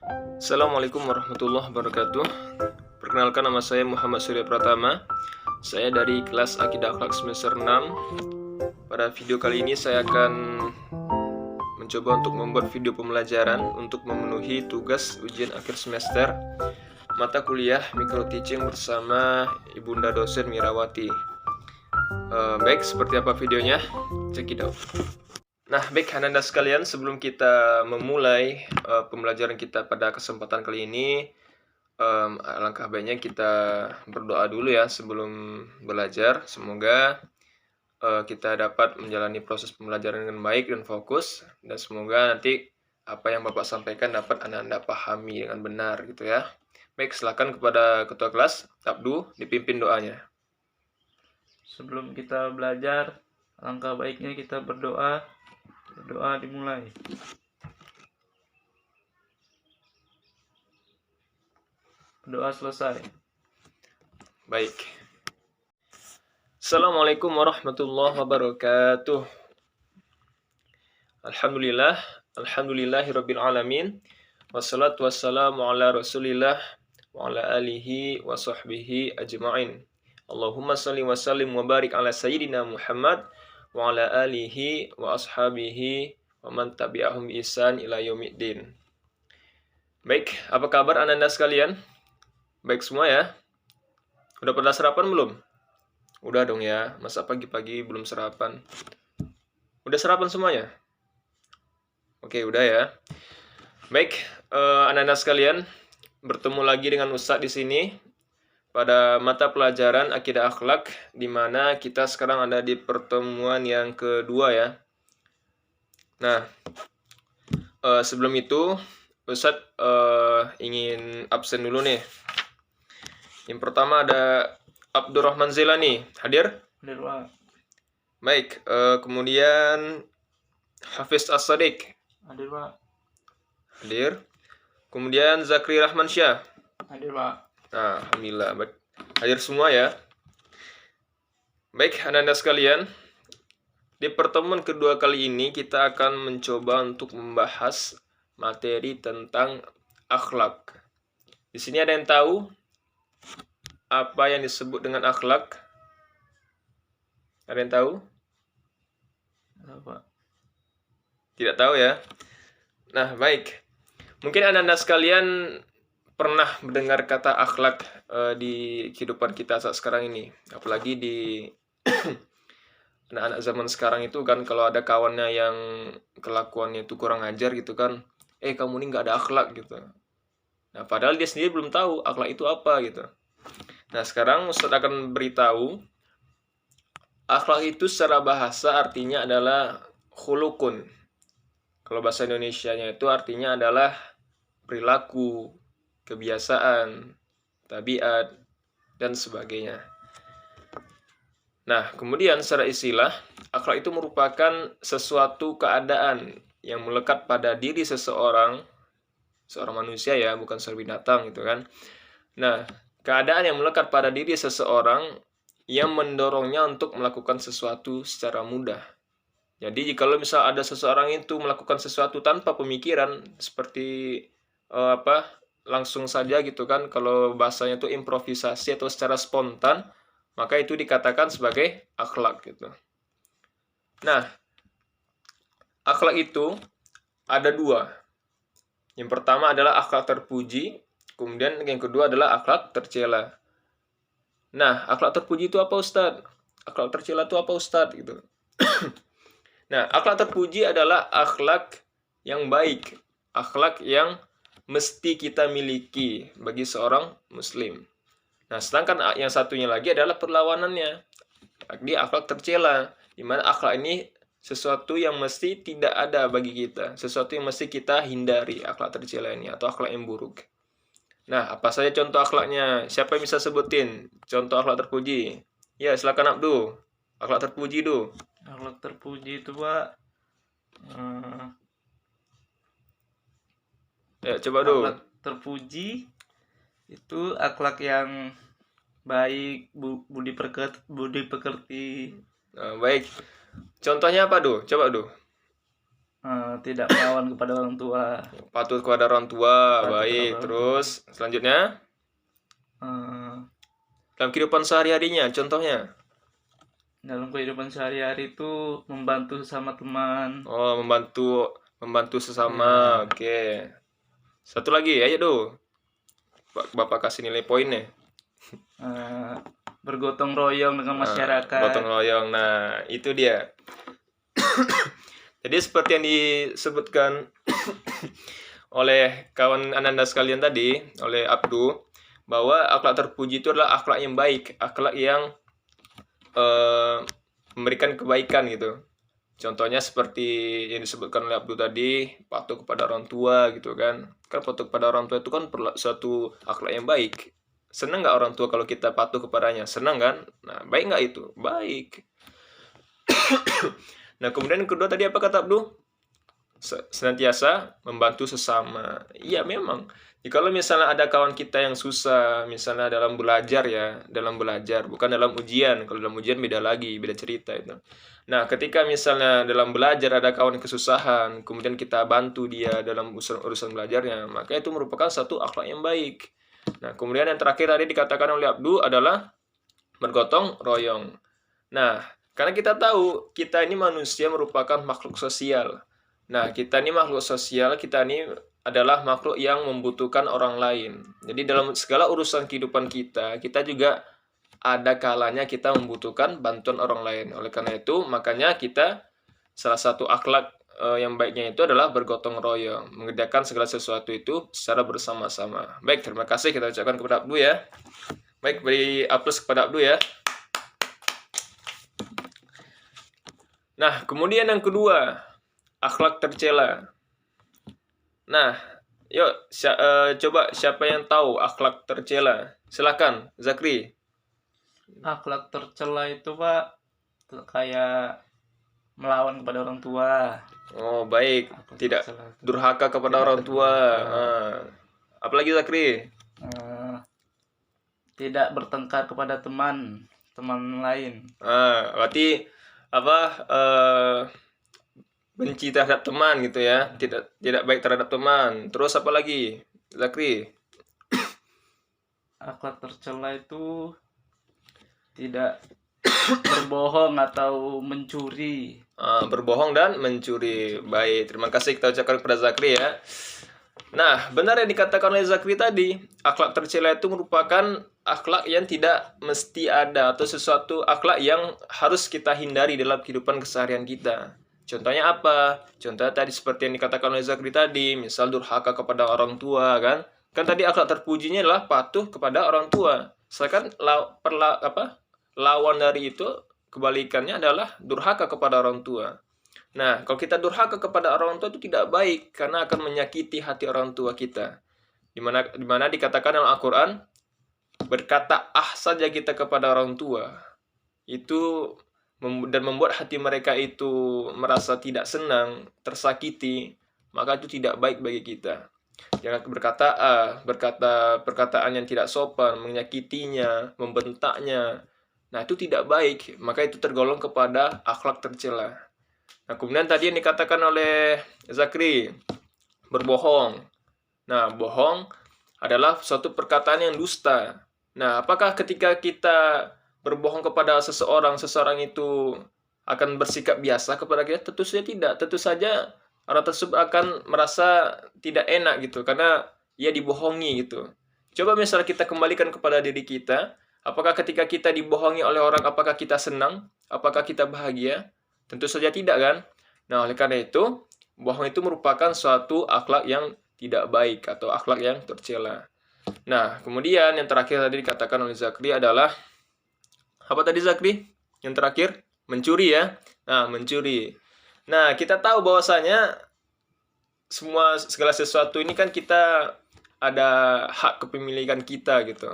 Assalamualaikum warahmatullahi wabarakatuh. Perkenalkan, nama saya Muhammad Surya Pratama. Saya dari kelas Akidah Akhlak semester 6. Pada video kali ini saya akan mencoba untuk membuat video pembelajaran untuk memenuhi tugas ujian akhir semester mata kuliah Micro Teaching bersama Ibunda dosen Mirawati. Baik, seperti apa videonya? Check it out. Nah, baik Ananda sekalian, sebelum kita memulai pembelajaran kita pada kesempatan kali ini, alangkah baiknya kita berdoa dulu ya sebelum belajar. Semoga kita dapat menjalani proses pembelajaran dengan baik dan fokus, dan semoga nanti apa yang Bapak sampaikan dapat Ananda pahami dengan benar gitu ya. Baik, silakan kepada Ketua Kelas, Abdu, dipimpin doanya. Sebelum kita belajar, alangkah baiknya kita berdoa. Berdoa dimulai. Berdoa selesai. Baik. Assalamualaikum warahmatullahi wabarakatuh. Alhamdulillahirabbil alamin. Wassalatu wassalamu ala Rasulillah wa ala alihi wa sahbihi ajma'in. Allahumma shalli wa sallim wa barik ala sayyidina Muhammad wa ala alihi wa ashabihi wa man tabi'ahum bi ihsan ila yaumiddin. Baik, apa kabar Ananda sekalian? Baik semua ya? Udah pada sarapan belum? Udah dong ya, masa pagi-pagi belum sarapan? Udah sarapan semuanya? Oke, udah ya. Baik, Ananda sekalian, bertemu lagi dengan Ustadz di sini pada mata pelajaran Akidah Akhlak, di mana kita sekarang ada di pertemuan yang kedua ya. Nah, sebelum itu Ustadz ingin absen dulu nih. Yang pertama ada Abdurrahman Zelani, hadir? Hadir, Pak. Baik, kemudian Hafiz As-Sadiq, Hadir, Pak. hadir. Kemudian Zakri Rahman Syah. Hadir, Pak. Nah, alhamdulillah, baik. Hadir semua ya. Baik, Ananda sekalian, di pertemuan kedua kali ini kita akan mencoba untuk membahas materi tentang akhlak. Di sini ada yang tahu apa yang disebut dengan akhlak? Ada yang tahu? Pak. Tidak tahu ya. Nah, baik. Mungkin Ananda sekalian pernah mendengar kata akhlak di kehidupan kita saat sekarang ini. Apalagi di anak-anak zaman sekarang itu kan, kalau ada kawannya yang kelakuannya itu kurang ajar gitu kan, kamu ini nggak ada akhlak gitu. Nah, padahal dia sendiri belum tahu akhlak itu apa gitu. Nah, sekarang Ustadz akan beritahu akhlak itu secara bahasa artinya adalah khulukun. Kalau bahasa Indonesianya itu artinya adalah perilaku, kebiasaan, tabiat, dan sebagainya. Nah, kemudian secara istilah, akhlak itu merupakan sesuatu keadaan yang melekat pada diri seseorang, seorang manusia ya, bukan seorang binatang gitu kan. Nah, keadaan yang melekat pada diri seseorang yang mendorongnya untuk melakukan sesuatu secara mudah. Jadi kalau misal ada seseorang itu melakukan sesuatu tanpa pemikiran, seperti langsung saja gitu kan, kalau bahasanya itu improvisasi atau secara spontan, maka itu dikatakan sebagai akhlak gitu. Nah, akhlak itu ada dua. Yang pertama adalah akhlak terpuji, kemudian yang kedua adalah akhlak tercela. Nah, akhlak terpuji itu apa, Ustadz? Akhlak tercela itu apa, Ustadz? Gitu. Nah, akhlak terpuji adalah akhlak yang baik, akhlak yang mesti kita miliki bagi seorang muslim. Nah, sedangkan yang satunya lagi adalah perlawanannya. Dia akhlak tercela, di mana akhlak ini sesuatu yang mesti tidak ada bagi kita, sesuatu yang mesti kita hindari, akhlak tercela ini atau akhlak yang buruk. Nah, apa saja contoh akhlaknya? Siapa yang bisa sebutin contoh akhlak terpuji? Ya, silakan Abdu. Akhlak terpuji, Du. Akhlak terpuji itu, Pak. Ya, coba, Du. Akhlak terpuji itu akhlak yang baik, budi pekerti. Nah, baik. Contohnya apa, Du? Coba, Du. Tidak melawan kepada orang tua. Patuh kepada orang tua. Patuh kepada Baik. orang Terus selanjutnya Eh, dalam kehidupan sehari-harinya, contohnya. dalam kehidupan sehari-hari itu membantu sama teman. Oh, membantu sesama. Ya, Oke. Satu lagi, ayo dong. Bapak kasih nilai poinnya. eh, bergotong royong dengan masyarakat. Gotong royong. Nah, itu dia. Jadi seperti yang disebutkan oleh kawan Ananda sekalian tadi, oleh Abdu, bahwa akhlak terpuji itu adalah akhlak yang baik, akhlak yang memberikan kebaikan gitu. Contohnya seperti yang disebutkan oleh Abdu tadi, patuh kepada orang tua gitu kan. Kan patuh kepada orang tua itu kan suatu akhlak yang baik. Senang nggak orang tua kalau kita patuh kepadanya? Senang kan? Nah, baik nggak itu? Baik. Nah, kemudian yang kedua tadi apa kata Abdu? Senantiasa membantu sesama. Iya memang. Kalau misalnya ada kawan kita yang susah, misalnya dalam belajar ya, dalam belajar, bukan dalam ujian. Kalau dalam ujian beda lagi, beda cerita itu. Nah, ketika misalnya dalam belajar ada kawan yang kesusahan, kemudian kita bantu dia dalam urusan belajarnya, maka itu merupakan satu akhlak yang baik. Nah, kemudian yang terakhir tadi dikatakan oleh Abdu adalah bergotong royong. Nah, karena kita tahu kita ini manusia merupakan makhluk sosial. Nah, kita ini makhluk sosial, kita ini adalah makhluk yang membutuhkan orang lain. Jadi dalam segala urusan kehidupan kita, kita juga ada kalanya kita membutuhkan bantuan orang lain. Oleh karena itu, makanya kita salah satu akhlak yang baiknya itu adalah bergotong royong, mengerjakan segala sesuatu itu secara bersama-sama. Baik, terima kasih kita ucapkan kepada Abdu ya. Baik, beri aplaus kepada Abdu ya. Nah, kemudian yang kedua, akhlak tercela. Nah, yuk coba siapa yang tahu akhlak tercela? Silakan, Zakri. Akhlak tercela itu Pak kayak melawan kepada orang tua. Oh, baik. Akhlak Tidak tercela itu. durhaka kepada Tidak orang tua. durhaka. Apalagi Zakri? Eh, Tidak bertengkar kepada teman lain. Berarti apa? Benci terhadap teman gitu ya. Tidak baik terhadap teman. Terus apa lagi? Zakri? Akhlak tercela itu tidak berbohong atau mencuri. Berbohong dan mencuri. Baik, terima kasih kita ucapkan kepada Zakri ya. Nah, benar yang dikatakan oleh Zakri tadi, akhlak tercela itu merupakan akhlak yang tidak mesti ada atau sesuatu akhlak yang harus kita hindari dalam kehidupan keseharian kita. Contohnya apa? Contohnya tadi seperti yang dikatakan oleh Zakri tadi, misal durhaka kepada orang tua kan? Kan tadi akhlak terpujinya adalah patuh kepada orang tua. Sedangkan lawan dari itu kebalikannya adalah durhaka kepada orang tua. Nah, kalau kita durhaka kepada orang tua itu tidak baik karena akan menyakiti hati orang tua kita. Dimana dikatakan dalam Al-Quran, berkata saja kita kepada orang tua itu dan membuat hati mereka itu merasa tidak senang, tersakiti, maka itu tidak baik bagi kita. Jangan berkata perkataan yang tidak sopan, menyakitinya, membentaknya. Nah, itu tidak baik, maka itu tergolong kepada akhlak tercela. Nah, kemudian tadi yang dikatakan oleh Zakri, berbohong. Nah, bohong adalah suatu perkataan yang dusta. Nah, apakah ketika kita berbohong kepada seseorang itu akan bersikap biasa kepada kita? Tentu saja tidak. Tentu saja orang tersebut akan merasa tidak enak gitu, karena ia dibohongi gitu. Coba misalnya kita kembalikan kepada diri kita, apakah ketika kita dibohongi oleh orang, apakah kita senang? Apakah kita bahagia? Tentu saja tidak kan? Nah, oleh karena itu, bohong itu merupakan suatu akhlak yang tidak baik atau akhlak yang tercela. Nah, kemudian yang terakhir tadi dikatakan oleh Zakri adalah apa tadi Zakri? Yang terakhir, mencuri ya. Nah, mencuri. Nah, kita tahu bahwasanya segala sesuatu ini kan kita ada hak kepemilikan kita gitu.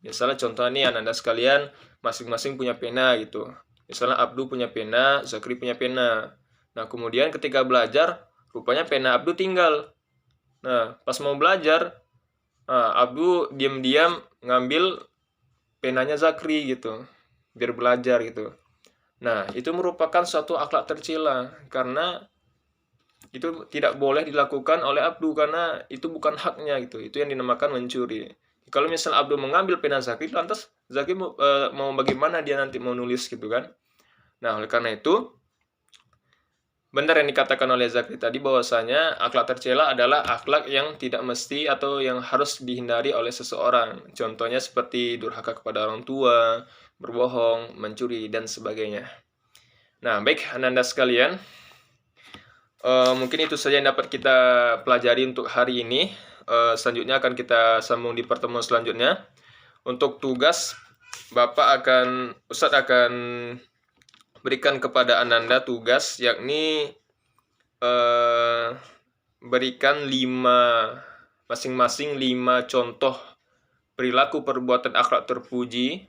Misalnya contoh nih Anda sekalian masing-masing punya pena gitu. Misalnya Abdu punya pena, Zakri punya pena. Nah, kemudian ketika belajar, rupanya pena Abdu tinggal. Nah, pas mau belajar, Abdu diam-diam ngambil penanya Zakri gitu, biar belajar gitu. Nah, itu merupakan suatu akhlak tercela karena itu tidak boleh dilakukan oleh Abdu karena itu bukan haknya gitu. Itu yang dinamakan mencuri. Kalau misal Abdu mengambil pena Zaki, lantas Zaki mau bagaimana dia nanti mau nulis gitu kan. Nah, oleh karena itu benar yang dikatakan oleh Zaki tadi bahwasanya akhlak tercela adalah akhlak yang tidak mesti atau yang harus dihindari oleh seseorang. Contohnya seperti durhaka kepada orang tua, berbohong, mencuri, dan sebagainya. Nah, baik Ananda sekalian, mungkin itu saja yang dapat kita pelajari untuk hari ini. Selanjutnya akan kita sambung di pertemuan selanjutnya. Untuk tugas, Ustadz akan berikan kepada Ananda tugas, yakni berikan masing-masing 5 contoh perilaku perbuatan akhlak terpuji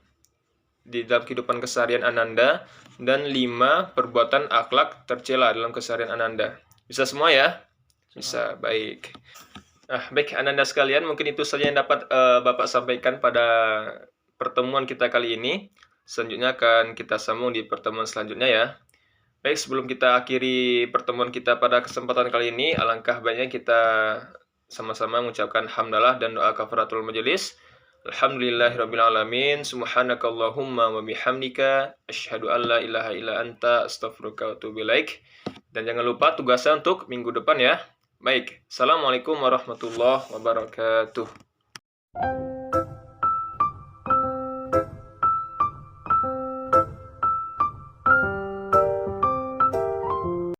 di dalam kehidupan keseharian Ananda, dan 5 perbuatan akhlak tercela dalam keseharian Ananda. Bisa semua ya? Bisa, baik. Nah, baik Ananda sekalian, mungkin itu saja yang dapat Bapak sampaikan pada pertemuan kita kali ini. Selanjutnya akan kita sambung di pertemuan selanjutnya ya. Baik, sebelum kita akhiri pertemuan kita pada kesempatan kali ini, alangkah baiknya kita sama-sama mengucapkan hamdalah dan doa kafaratul majelis. Alhamdulillahirrabbilalamin. Subhanakallahumma wa bihamdika asyhadu an la ilaha illa anta astaghfiruka wa atubu ilaik. Dan jangan lupa tugasnya untuk minggu depan ya. Baik, Assalamualaikum warahmatullahi wabarakatuh.